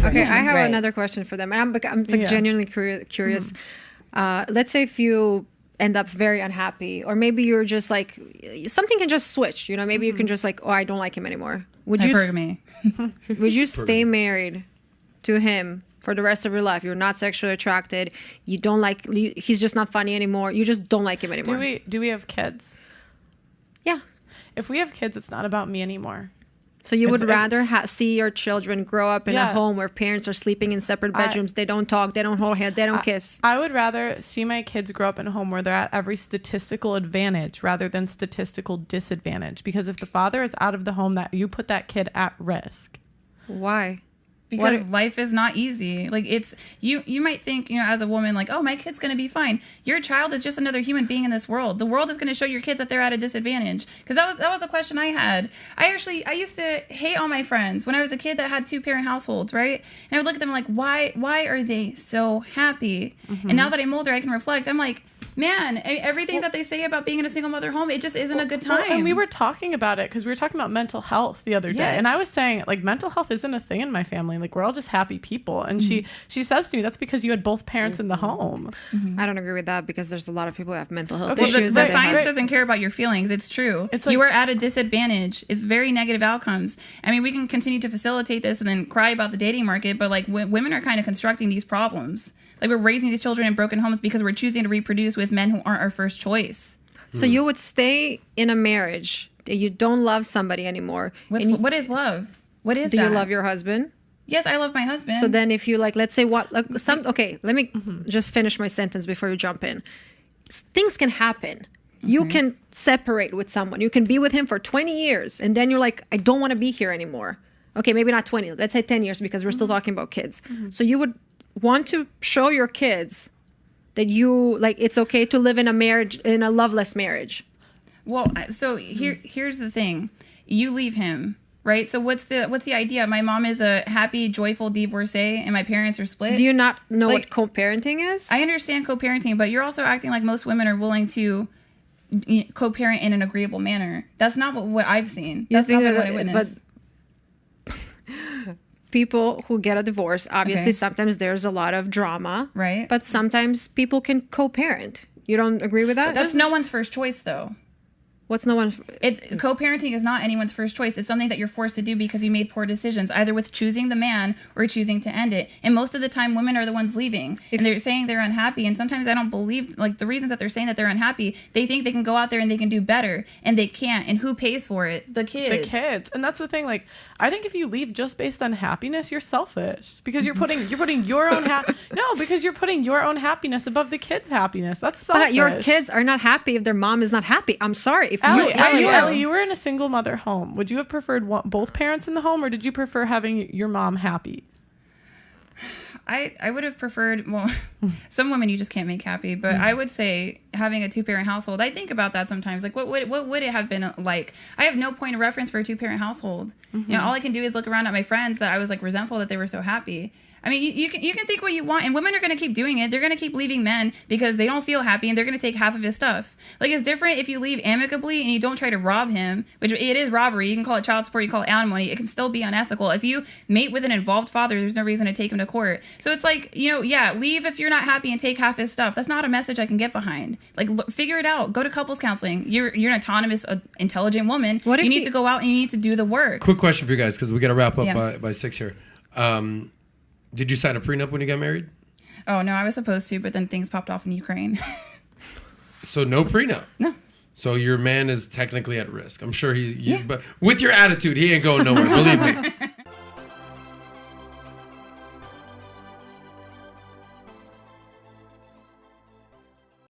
Okay, I have another question for them. And I'm like genuinely curious. Let's say if you end up very unhappy, or maybe you're just like, something can just switch, you know, maybe you can just like, oh, I don't like him anymore. Would you stay married to him for the rest of your life? You're not sexually attracted. You don't like, he's just not funny anymore. You just don't like him anymore. Do we have kids? Yeah. If we have kids, it's not about me anymore. So you would rather see your children grow up in a home where parents are sleeping in separate bedrooms. They don't talk. They don't hold hands. They don't kiss. I would rather see my kids grow up in a home where they're at every statistical advantage rather than statistical disadvantage. Because if the father is out of the home, that you put that kid at risk. Why? Because life is not easy. Like, it's you might think, you know, as a woman, like, oh, my kid's going to be fine. Your child is just another human being in this world. The world is going to show your kids that they're at a disadvantage. Because that was the question I had. I used to hate all my friends when I was a kid that had 2-parent households, right? And I would look at them like, why are they so happy? And now that I'm older, I can reflect. I'm like, man, everything that they say about being in a single mother home, it just isn't a good time. And we were talking about it because we were talking about mental health the other day. And I was saying, like, mental health isn't a thing in my family. Like, we're all just happy people. And she says to me, that's because you had both parents in the home. I don't agree with that, because there's a lot of people who have mental health issues. issues. The science doesn't care about your feelings. It's true. It's like, you are at a disadvantage. It's very negative outcomes. I mean, we can continue to facilitate this and then cry about the dating market, but like women are kind of constructing these problems. Like, we're raising these children in broken homes because we're choosing to reproduce with men who aren't our first choice. So you would stay in a marriage that you don't love somebody anymore. What is love? What is that? Do you love your husband? Yes, I love my husband. So then if you like, let's say okay, let me just finish my sentence before you jump in. Things can happen. You can separate with someone. You can be with him for 20 years. And then you're like, I don't want to be here anymore. Okay, maybe not 20. Let's say 10 years, because we're still talking about kids. So you would want to show your kids that you like it's okay to live in a marriage, in a loveless marriage. Well, so here's the thing. You leave him, right? So what's the idea? My mom is a happy, joyful divorcee and my parents are split. Do you not know what co-parenting is? I understand co-parenting, but you're also acting like most women are willing to co-parent in an agreeable manner. That's not what I've seen. That's not what I witnessed. People who get a divorce, obviously, sometimes there's a lot of drama. Right. But sometimes people can co-parent. You don't agree with that? But that's no one's first choice, though. What's no one? Co-parenting is not anyone's first choice. It's something that you're forced to do because you made poor decisions, either with choosing the man or choosing to end it. And most of the time, women are the ones leaving. And they're saying they're unhappy. And sometimes I don't believe, like, the reasons that they're saying that they're unhappy, they think they can go out there and they can do better. And they can't. And who pays for it? The kids. The kids. And that's the thing. Like, I think if you leave just based on happiness, you're selfish. Because you're putting your own because you're putting your own happiness above the kids' happiness. That's selfish. But your kids are not happy if their mom is not happy. I'm sorry. If Ellie, you were in a single mother home. Would you have preferred both parents in the home, or did you prefer having your mom happy? I would have preferred, well, some women you just can't make happy, but I would say having a 2-parent household. I think about that sometimes. Like, what would it have been like? I have no point of reference for a 2-parent household. You know, all I can do is look around at my friends that I was like resentful that they were so happy. I mean, you can think what you want, and women are going to keep doing it. They're going to keep leaving men because they don't feel happy, and they're going to take half of his stuff. Like, it's different if you leave amicably and you don't try to rob him, which it is robbery. You can call it child support, you call it alimony. It can still be unethical. If you mate with an involved father, there's no reason to take him to court. So it's like, you know, leave if you're not happy and take half his stuff. That's not a message I can get behind. Like, figure it out. Go to couples counseling. You're an autonomous, intelligent woman. You need to go out and you need to do the work. Quick question for you guys, because we got to wrap up by 6 here. Did you sign a prenup when you got married? Oh, no, I was supposed to, but then things popped off in Ukraine. So no prenup? No. So your man is technically at risk. I'm sure but with your attitude, he ain't going nowhere. Believe me.